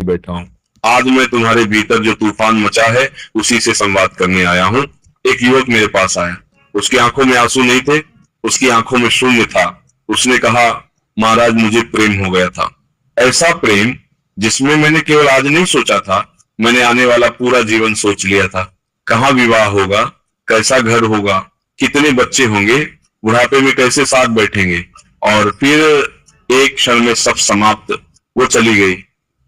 बैठा हूँ। आज मैं तुम्हारे भीतर जो तूफान मचा है उसी से संवाद करने आया हूँ। एक युवक मेरे पास आया। उसकी आंखों में आंसू नहीं थे, उसकी आंखों में शून्य था। उसने कहा, महाराज मुझे प्रेम हो गया था। ऐसा प्रेम जिसमें मैंने केवल आज नहीं सोचा था, मैंने आने वाला पूरा जीवन सोच लिया था। कहाँ विवाह होगा, कैसा घर होगा, कितने बच्चे होंगे, बुढ़ापे में कैसे साथ बैठेंगे, और फिर एक क्षण में सब समाप्त। वो चली गई,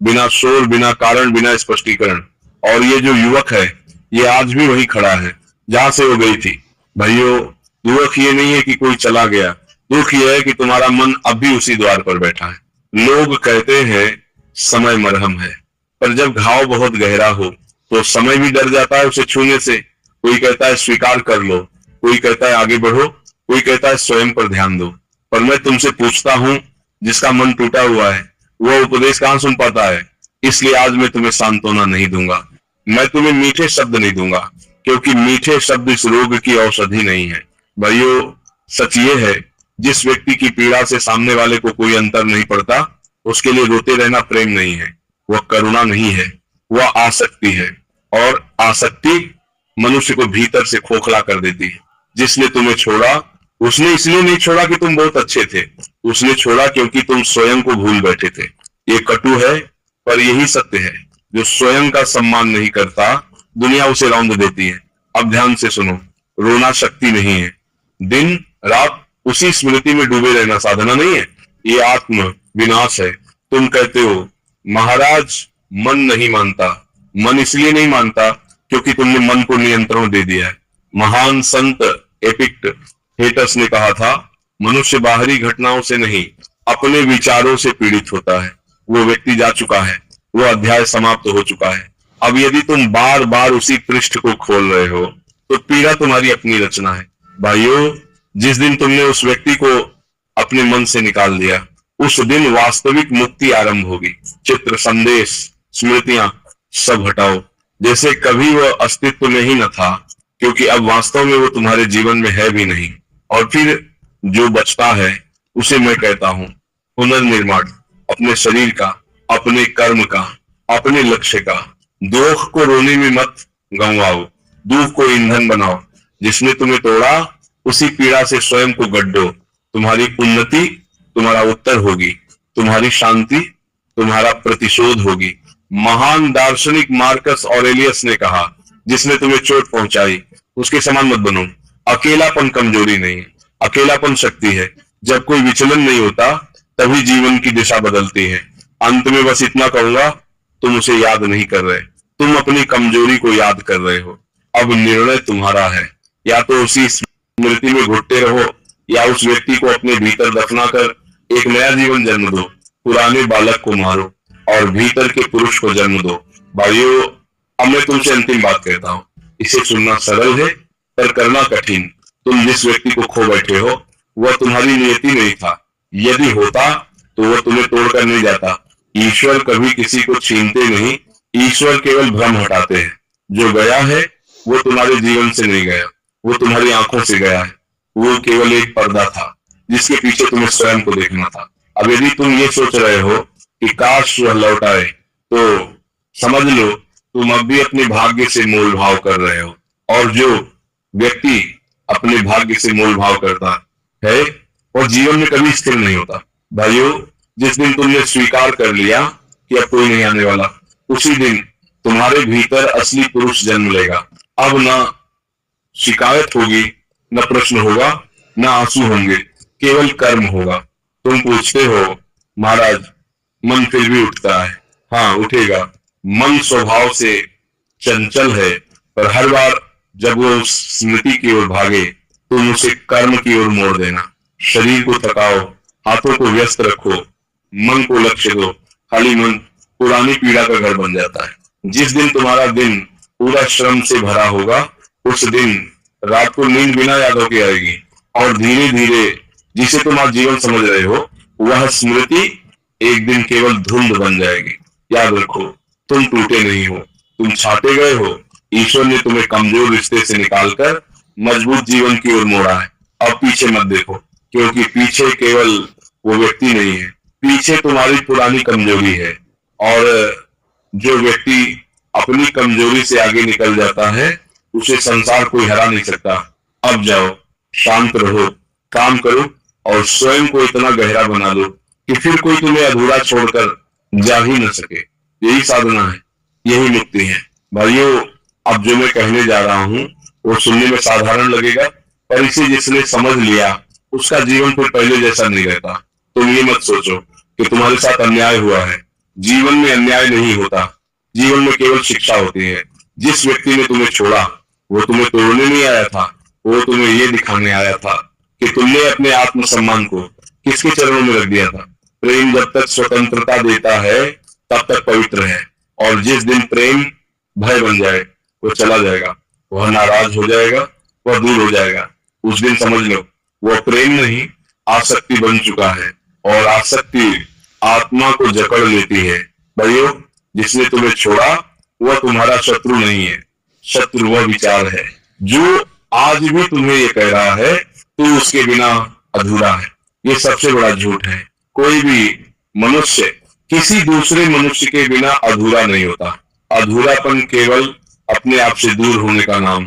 बिना शोर, बिना कारण, बिना स्पष्टीकरण। और ये जो युवक है, ये आज भी वही खड़ा है जहां से वो गई थी। भाइयों, दुख ये नहीं है कि कोई चला गया, दुख ये है कि तुम्हारा मन अब भी उसी द्वार पर बैठा है। लोग कहते हैं समय मरहम है, पर जब घाव बहुत गहरा हो तो समय भी डर जाता है उसे छूने से। कोई कहता है स्वीकार कर लो, कोई कहता है आगे बढ़ो, कोई कहता है स्वयं पर ध्यान दो। पर मैं तुमसे पूछता हूं, जिसका मन टूटा हुआ है वो उपदेश कहां सुन पाता है? इसलिए आज मैं तुम्हें सांत्वना नहीं दूंगा, मैं तुम्हें मीठे शब्द नहीं दूंगा, क्योंकि मीठे शब्द इस रोग की औषधि नहीं है। भाइयों, सच ये है, जिस व्यक्ति की पीड़ा से सामने वाले को कोई अंतर नहीं पड़ता, उसके लिए रोते रहना प्रेम नहीं है, वह करुणा नहीं है, वह आसक्ति है। और आसक्ति मनुष्य को भीतर से खोखला कर देती है। जिसने तुम्हें छोड़ा, उसने इसलिए नहीं छोड़ा कि तुम बहुत अच्छे थे, उसने छोड़ा क्योंकि तुम स्वयं को भूल बैठे थे। ये कटु है, पर यही सत्य है। जो स्वयं का सम्मान नहीं करता, दुनिया उसे रौंद देती है। अब ध्यान से सुनो, रोना शक्ति नहीं है, दिन रात उसी स्मृति में डूबे रहना साधना नहीं है, ये आत्म विनाश है। तुम कहते हो महाराज मन नहीं मानता। मन इसलिए नहीं मानता क्योंकि तुमने मन को नियंत्रण दे दिया है। महान संत एपिक्टेटस ने कहा था, मनुष्य बाहरी घटनाओं से नहीं, अपने विचारों से पीड़ित होता है। वो व्यक्ति जा चुका है, वो अध्याय समाप्त हो चुका है। अब यदि तुम बार बार उसी पृष्ठ को खोल रहे हो तो पीड़ा तुम्हारी अपनी रचना है। भाइयों, जिस दिन तुमने उस व्यक्ति को अपने मन से निकाल दिया, उस दिन वास्तविक मुक्ति आरंभ होगी। चित्र, संदेश, स्मृतियां सब हटाओ, जैसे कभी वह अस्तित्व में ही न था, क्योंकि अब वास्तव में वो तुम्हारे जीवन में है भी नहीं। और फिर जो बचता है उसे मैं कहता हूं पुनर्निर्माण, अपने शरीर का, अपने कर्म का, अपने लक्ष्य का। दुख को रोने में मत गंवाओ, दुख को ईंधन बनाओ। जिसने तुम्हें तोड़ा, उसी पीड़ा से स्वयं को गड्ढो। तुम्हारी उन्नति तुम्हारा उत्तर होगी, तुम्हारी शांति तुम्हारा प्रतिशोध होगी। महान दार्शनिक मार्कस ऑरेलियस ने कहा, जिसने तुम्हें चोट पहुंचाई उसके समान मत बनो। अकेलापन कमजोरी नहीं, अकेलापन शक्ति है। जब कोई विचलन नहीं होता, तभी जीवन की दिशा बदलती है। अंत में बस इतना कहूंगा, तुम उसे याद नहीं कर रहे, तुम अपनी कमजोरी को याद कर रहे हो। अब निर्णय तुम्हारा है, या तो उसी स्मृति में घुटते रहो, या उस व्यक्ति को अपने भीतर दफना कर एक नया जीवन जन्म दो। पुराने बालक को मारो और भीतर के पुरुष को जन्म दो। भाइयों, अब मैं तुमसे अंतिम बात कहता हूं, इसे सुनना सरल है पर करना कठिन। तुम जिस व्यक्ति को खो बैठे हो, वह तुम्हारी नियति नहीं था। यदि होता तो वह तुम्हें तोड़कर नहीं जाता। ईश्वर कभी किसी को छीनते नहीं, ईश्वर केवल भ्रम हटाते हैं। जो गया है वो तुम्हारे जीवन से नहीं गया, वो तुम्हारी आंखों से गया है। वो केवल एक पर्दा था जिसके पीछे तुम्हें स्वयं को देखना था। अब यदि तुम ये सोच रहे हो कि काश वह लौट आए, तो समझ लो तुम अब भी अपने भाग्य से मोल भाव कर रहे हो। और जो व्यक्ति अपने भाग्य से मोल भाव करता है और जीवन में कभी स्थिर नहीं होता। भाइयों, जिस दिन तुमने स्वीकार कर लिया कि अब कोई नहीं आने वाला, उसी दिन तुम्हारे भीतर असली पुरुष जन्म लेगा। अब ना शिकायत होगी, न प्रश्न होगा, न आंसू होंगे, केवल कर्म होगा। तुम पूछते हो महाराज मन फिर भी उठता है। हाँ, उठेगा। मन स्वभाव से चंचल है, पर हर बार जब वो स्मृति की ओर भागे, तुम उसे कर्म की ओर मोड़ देना। शरीर को थकाओ, हाथों को व्यस्त रखो, मन को लक्ष्य दो। खाली मन पुरानी पीड़ा का घर बन जाता है। जिस दिन तुम्हारा दिन पूरा श्रम से भरा होगा, उस दिन रात को नींद बिना यादों की आएगी, और धीरे धीरे जिसे तुम आज जीवन समझ रहे हो, वह स्मृति एक दिन केवल धुंध बन जाएगी। याद रखो, तुम टूटे नहीं हो, तुम छाटे गए हो। ईश्वर ने तुम्हें कमजोर रिश्ते से निकालकर मजबूत जीवन की ओर मोड़ा है। अब पीछे मत देखो, क्योंकि पीछे केवल वो व्यक्ति नहीं है, पीछे तुम्हारी पुरानी कमजोरी है। और जो व्यक्ति अपनी कमजोरी से आगे निकल जाता है उसे संसार कोई हरा नहीं सकता। अब जाओ, शांत रहो, काम करो और स्वयं को इतना गहरा बना लो कि फिर कोई तुम्हें अधूरा छोड़कर जा ही न सके। यही साधना है, यही मुक्ति है। भाइयों, अब जो मैं कहने जा रहा हूँ वो सुनने में साधारण लगेगा, पर इसे जिसने समझ लिया उसका जीवन फिर पहले जैसा नहीं रहता। तुम ये मत सोचो कि तुम्हारे साथ अन्याय हुआ है। जीवन में अन्याय नहीं होता, जीवन में केवल शिक्षा होती है। जिस व्यक्ति ने तुम्हें छोड़ा वो तुम्हें तोड़ने नहीं आया था, वो तुम्हें ये दिखाने आया था कि तुमने अपने आत्मसम्मान को किसके चरणों में रख दिया था। प्रेम जब तक स्वतंत्रता देता है तब तक पवित्र है, और जिस दिन प्रेम भय बन जाए वो चला जाएगा, वह नाराज हो जाएगा, वह दूर हो जाएगा। उस दिन समझ लो वह प्रेम नहीं आसक्ति बन चुका है, और आसक्ति आत्मा को जकड़ लेती है। भाइयों, जिसने तुम्हें छोड़ा वह तुम्हारा शत्रु नहीं है, शत्रु वह विचार है जो आज भी तुम्हें ये कह रहा है तू उसके बिना अधूरा है। ये सबसे बड़ा झूठ है। कोई भी मनुष्य किसी दूसरे मनुष्य के बिना अधूरा नहीं होता। अधूरापन केवल अपने आप से दूर होने का नाम